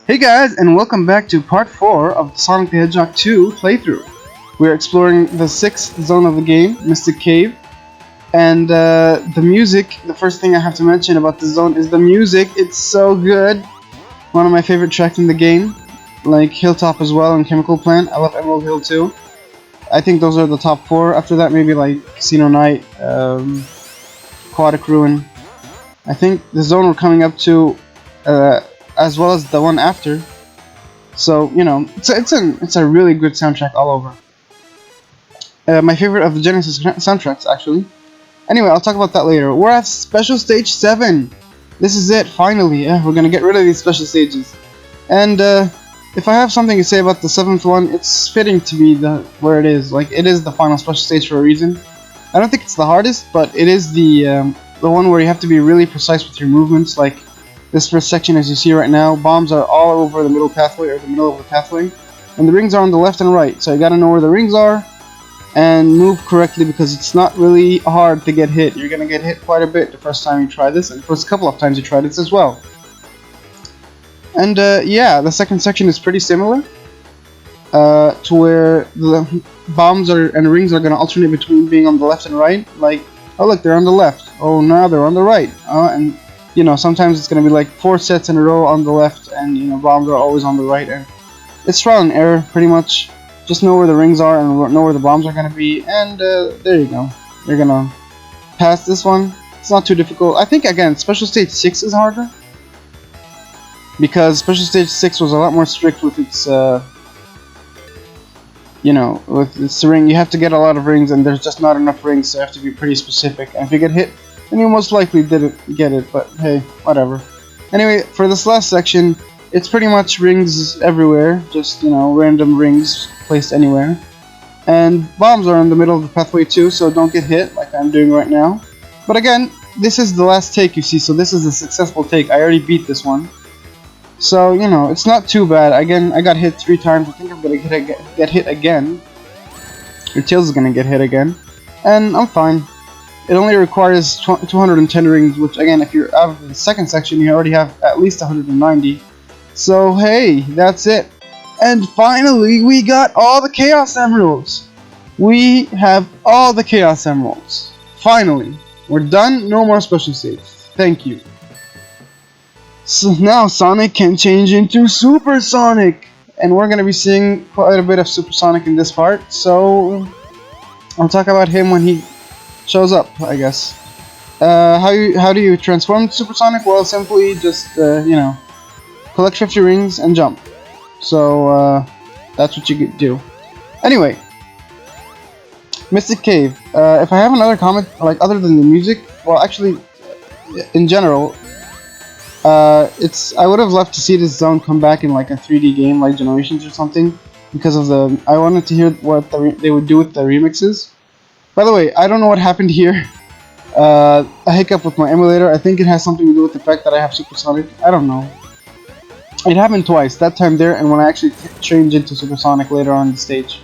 Hey guys, and welcome back to part 4 of the Sonic the Hedgehog 2 playthrough. We're exploring the 6th zone of the game, Mystic Cave, and the music. The first thing I have to mention about this zone is the music. It's so good. One of my favorite tracks in the game, like Hilltop as well and Chemical Plant. I love Emerald Hill too. I think those are the top 4. After that, maybe like Casino Night, Aquatic Ruin. I think the zone we're coming up to, as well as the one after. So you know, it's a really good soundtrack all over. My favorite of the Genesis soundtracks, actually. Anyway, I'll talk about that later. We're at Special Stage 7. This is it, finally. We're gonna get rid of these special stages. And if I have something to say about the 7th one, it's fitting to be where it is. Like, it is the final special stage for a reason. I don't think it's the hardest, but it is the one where you have to be really precise with your movements. Like this first section, as you see right now, bombs are all over the middle pathway, or the middle of the pathway, and the rings are on the left and right. So you gotta know where the rings are and move correctly, because it's not really hard to get hit. You're gonna get hit quite a bit the first time you try this, and the first couple of times you try this as well. And yeah, the second section is pretty similar, to where the bombs and rings are gonna alternate between being on the left and right. Like, oh look, they're on the left. Oh, now they're on the right. And you know, sometimes it's gonna be like 4 sets in a row on the left, and you know, bombs are always on the right. And it's trial and error, pretty much. Just know where the rings are and know where the bombs are gonna be, and there you go. You're gonna pass this one. It's not too difficult. I think again, Special Stage 6 is harder, because Special Stage 6 was a lot more strict with its, you know, with its ring. You have to get a lot of rings, and there's just not enough rings, so you have to be pretty specific. And if you get hit, then you most likely didn't get it, but hey, whatever. Anyway, for this last section, it's pretty much rings everywhere, just, you know, random rings placed anywhere. And bombs are in the middle of the pathway too, so don't get hit like I'm doing right now. But again, this is the last take, you see, so this is a successful take. I already beat this one. So, you know, it's not too bad. Again, I got hit 3 times. I think I'm gonna get hit again. Your Tails is gonna get hit again. And I'm fine. It only requires 210 rings, which again, if you're out of the second section, you already have at least 190. So hey, that's it. And finally, we got all the Chaos Emeralds. We have all the Chaos Emeralds. Finally. We're done. No more special saves. Thank you. So now Sonic can change into Super Sonic. And we're going to be seeing quite a bit of Super Sonic in this part. So I'll talk about him when he shows up, I guess. How do you transform to Super Sonic? Well, simply just, you know, collect 50 rings and jump. So, that's what you do. Anyway, Mystic Cave. If I have another comment, like, other than the music, well, actually, in general, I would have loved to see this zone come back in, like, a 3D game, like Generations or something, because of I wanted to hear what they would do with the remixes. By the way, I don't know what happened here. A hiccup with my emulator. I think it has something to do with the fact that I have Super Sonic. I don't know. It happened twice, that time there, and when I actually changed into Super Sonic later on the stage.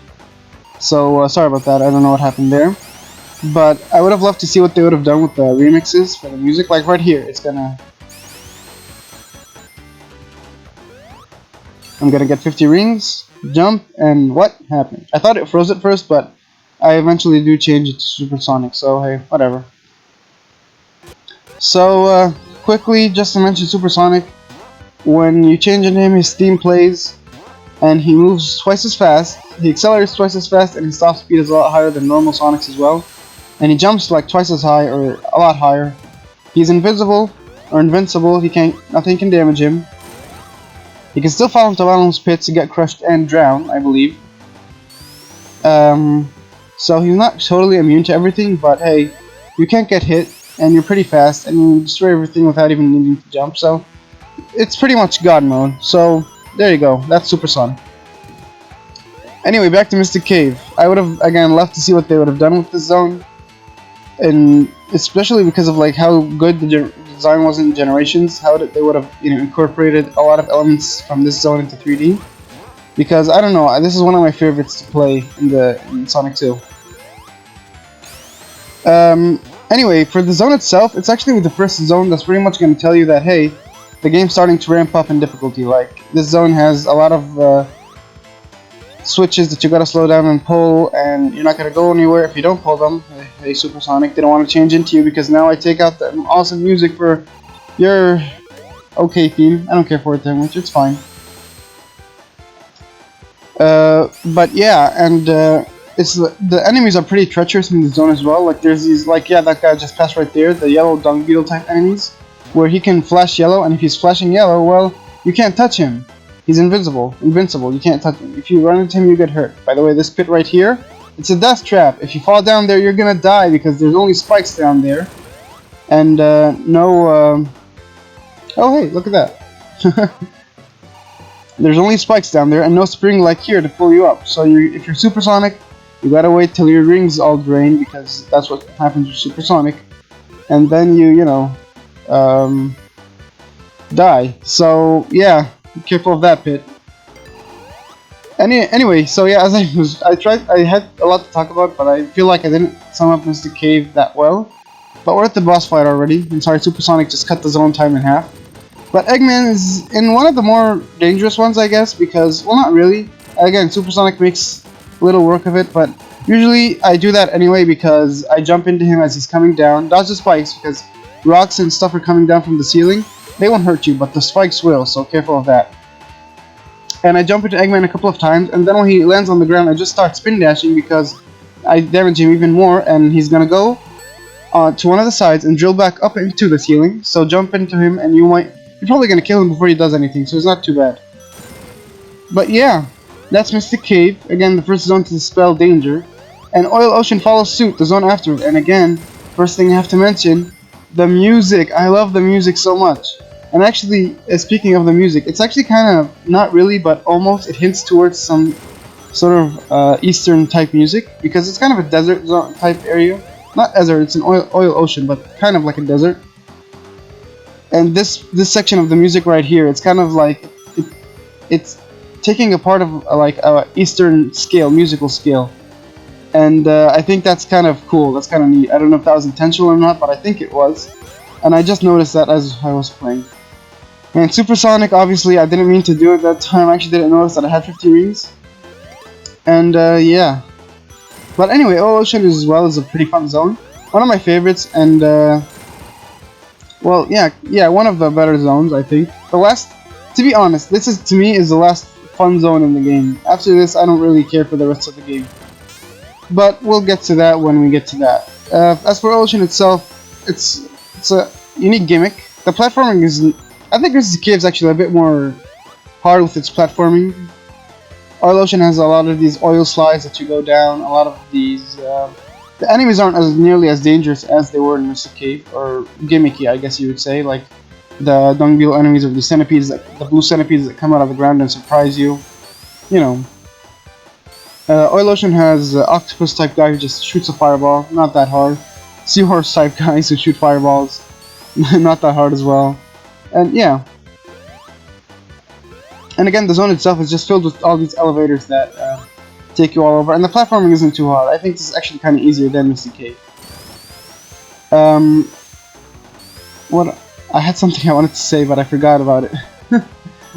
So, sorry about that, I don't know what happened there. But I would have loved to see what they would have done with the remixes for the music. Like right here, I'm gonna get 50 rings, jump, and what happened? I thought it froze at first, but I eventually do change it to Super Sonic, so hey, whatever. So, quickly, just to mention Super Sonic. When you change into him, his theme plays, and he moves twice as fast, he accelerates twice as fast, and his stop speed is a lot higher than normal Sonic's as well. And he jumps like twice as high, or a lot higher. He's invisible, or invincible, nothing can damage him. He can still fall into bottomless pits to get crushed and drown, I believe. So he's not totally immune to everything, but hey, you can't get hit, and you're pretty fast, and you destroy everything without even needing to jump, so it's pretty much God mode. So there you go, that's Super Sonic. Anyway, back to Mystic Cave. I would have again loved to see what they would have done with this zone, and especially because of like how good the design was in Generations, how they would have, you know, incorporated a lot of elements from this zone into 3D. Because I don't know, this is one of my favorites to play in Sonic 2. Anyway, for the zone itself, it's actually the first zone that's pretty much going to tell you that, hey, the game's starting to ramp up in difficulty. Like, this zone has a lot of switches that you gotta slow down and pull, and you're not gonna go anywhere if you don't pull them. Hey, Supersonic, they don't want to change into you because now I take out the awesome music for your okay theme. I don't care for it that much, it's fine. But yeah, and it's the enemies are pretty treacherous in the zone as well. Like there's these, like, yeah, that guy just passed right there, the yellow dung beetle type enemies, where he can flash yellow, and if he's flashing yellow, well, you can't touch him. He's invincible. You can't touch him. If you run into him, you get hurt. By the way, this pit right here, it's a death trap. If you fall down there, you're gonna die because there's only spikes down there, and no. Oh hey, look at that. There's only spikes down there and no spring like here to pull you up. So if you're supersonic, you gotta wait till your rings all drain, because that's what happens with supersonic, and then you know, die. So yeah, be careful of that pit. Anyway, so yeah, as I had a lot to talk about, but I feel like I didn't sum up Mystic Cave that well. But we're at the boss fight already. I'm sorry, Supersonic just cut the zone time in half. But Eggman is in one of the more dangerous ones, I guess, because, well, not really. Again, Supersonic makes little work of it, but usually I do that anyway because I jump into him as he's coming down, dodge the spikes, because rocks and stuff are coming down from the ceiling. They won't hurt you, but the spikes will, so careful of that. And I jump into Eggman a couple of times, and then when he lands on the ground, I just start spin dashing because I damage him even more, and he's gonna go to one of the sides and drill back up into the ceiling. So jump into him, and you're probably gonna kill him before he does anything, so it's not too bad. But yeah, that's Mystic Cave. Again, the first zone to dispel danger. And Oil Ocean follows suit, the zone after it. And again, first thing I have to mention, the music. I love the music so much. And actually, speaking of the music, it's actually kind of, not really, but almost, it hints towards some sort of Eastern type music, because it's kind of a desert zone type area. Not desert, it's an oil ocean, but kind of like a desert. And this section of the music right here, it's kind of like, it's taking a part of like a Eastern scale, musical scale. And I think that's kind of cool, that's kind of neat. I don't know if that was intentional or not, but I think it was. And I just noticed that as I was playing. And Supersonic, obviously, I didn't mean to do it that time. I actually didn't notice that I had 50 rings. And yeah. But anyway, Oil Ocean as well is a pretty fun zone. One of my favorites, and well, yeah, one of the better zones, I think. The last, to be honest, this is, to me, is the last fun zone in the game. After this, I don't really care for the rest of the game. But we'll get to that when we get to that. As for Oil Ocean itself, it's a unique gimmick. The platforming is, I think Mystic Cave is actually a bit more hard with its platforming. Oil Ocean has a lot of these oil slides that you go down, a lot of these, the enemies aren't as nearly as dangerous as they were in Mystic Cave, or gimmicky, I guess you would say, like the dung beetle enemies or the centipedes, the blue centipedes that come out of the ground and surprise you, you know. Oil Ocean has octopus type guy who just shoots a fireball, not that hard. Seahorse type guys who shoot fireballs, not that hard as well. And yeah. And again, the zone itself is just filled with all these elevators that take you all over, and the platforming isn't too hard. I think this is actually kind of easier than Mystic Cave. What? I had something I wanted to say, but I forgot about it.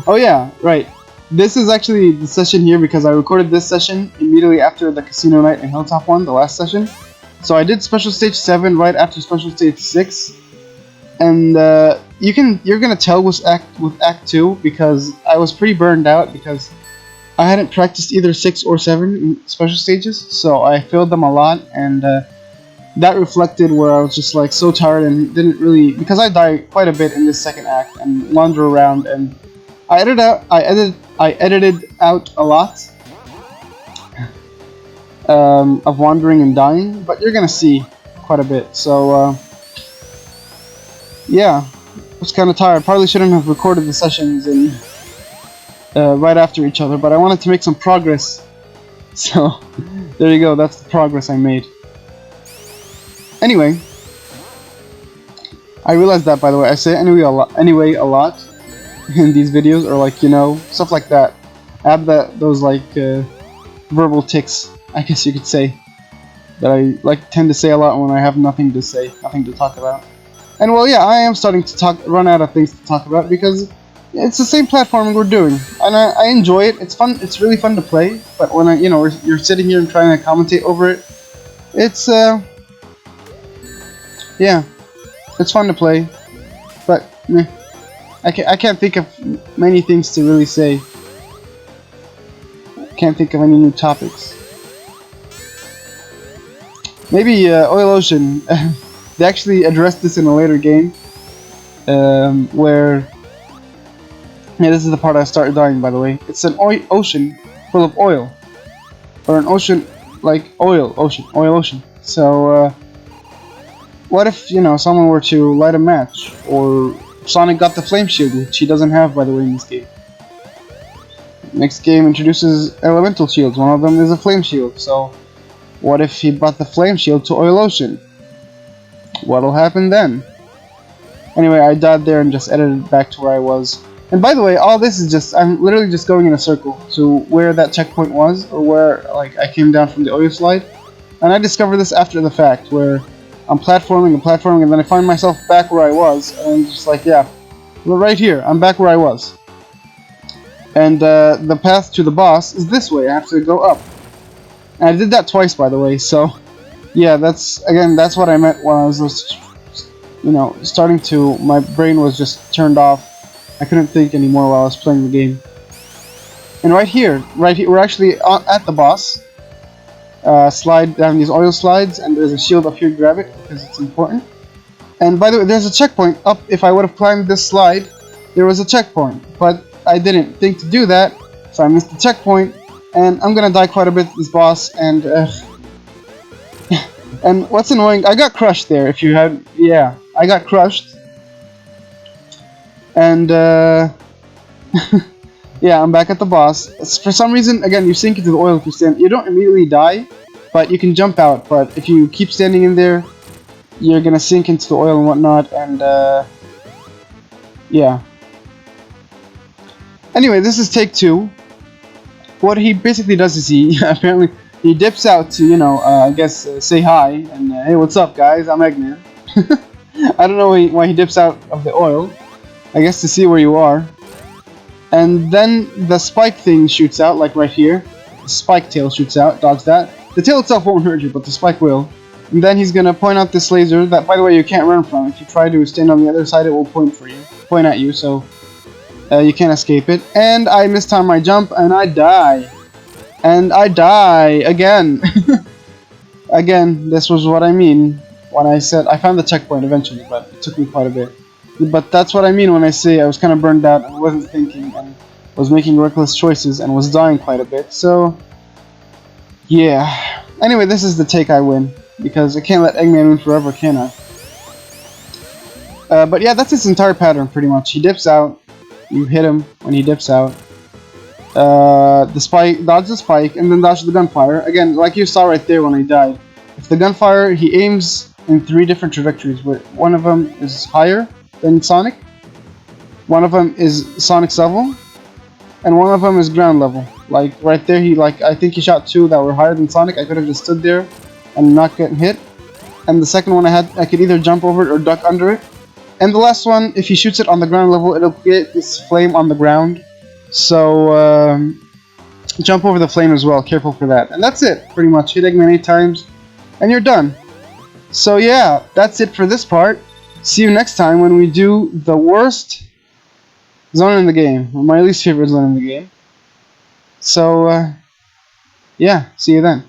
Oh yeah, right. This is actually the session here because I recorded this session immediately after the Casino Night and Hilltop one, the last session. So I did Special Stage 7 right after Special Stage 6. And you're gonna tell with Act 2 because I was pretty burned out because I hadn't practiced either 6 or 7 in special stages, so I failed them a lot, and that reflected where I was just like so tired and didn't really, because I die quite a bit in this second act and wander around, and I edited out a lot of wandering and dying, but you're gonna see quite a bit. So yeah, I was kind of tired. Probably shouldn't have recorded the sessions in right after each other, but I wanted to make some progress. So there you go. That's the progress I made. Anyway, I realized that, by the way. I say anyway a lot in these videos, or like, you know, stuff like that. I have those like verbal tics, I guess you could say, that I tend to say a lot when I have nothing to say, nothing to talk about. And well, yeah, I am starting to run out of things to talk about because it's the same platforming we're doing, and I enjoy it. It's fun. It's really fun to play. But when you're sitting here and trying to commentate over it, it's yeah, it's fun to play. But meh, I can't think of many things to really say. Can't think of any new topics. Maybe Oil Ocean. They actually addressed this in a later game, where yeah, this is the part I started dying. By the way, it's an ocean full of oil, or an ocean like oil ocean. So what if someone were to light a match, or Sonic got the flame shield, which he doesn't have, by the way, in this game. Next game introduces elemental shields. One of them is a flame shield. So what if he brought the flame shield to Oil Ocean? What'll happen then? Anyway, I died there and just edited back to where I was. And by the way, all this is just, I'm literally just going in a circle to where that checkpoint was, or where like I came down from the oil slide. And I discovered this after the fact, where I'm platforming and platforming, and then I find myself back where I was, and just like, yeah, well, right here, I'm back where I was. And the path to the boss is this way. I have to go up. And I did that twice, by the way, so yeah, that's what I meant when I was just, starting to, my brain was just turned off. I couldn't think anymore while I was playing the game. And right here, we're actually at the boss. Slide down these oil slides, and there's a shield up here, grab it, because it's important. And by the way, there's a checkpoint up. If I would have climbed this slide, there was a checkpoint, but I didn't think to do that, so I missed the checkpoint, and I'm gonna die quite a bit to this boss, and and what's annoying, I got crushed there, if you had, yeah, I got crushed, and yeah, I'm back at the boss. For some reason, again, you sink into the oil if you stand, you don't immediately die, but you can jump out, but if you keep standing in there, you're gonna sink into the oil and whatnot, and yeah. Anyway, this is take 2. What he basically does is he apparently he dips out to I guess say hi and hey, what's up guys, I'm Eggman. I don't know why he dips out of the oil. I guess to see where you are. And then the spike thing shoots out, like right here. The spike tail shoots out, dodge that. The tail itself won't hurt you, but the spike will. And then he's gonna point out this laser that, by the way, you can't run from. If you try to stand on the other side, it will point at you. So you can't escape it. And I mistime my jump, and I die. And I die again. Again, this was what I mean when I said I found the checkpoint eventually, but it took me quite a bit. But that's what I mean when I say I was kind of burned out and wasn't thinking and was making reckless choices and was dying quite a bit. So yeah. Anyway, this is the take I win, because I can't let Eggman win forever, can I? But yeah, that's its entire pattern pretty much. He dips out. You hit him when he dips out. The spike, dodge the spike, and then dodge the gunfire. Again, like you saw right there when I died. If the gunfire, he aims in 3 different trajectories. Where one of them is higher than Sonic, one of them is Sonic's level, and one of them is ground level. Like right there, I think he shot 2 that were higher than Sonic. I could have just stood there and not getting hit. And the second one I could either jump over it or duck under it. And the last one, if he shoots it on the ground level, it'll create this flame on the ground. So jump over the flame as well, careful for that. And that's it, pretty much. Hit Eggman 8 times, and you're done. So yeah, that's it for this part. See you next time when we do the worst zone in the game, or my least favorite zone in the game. So yeah, see you then.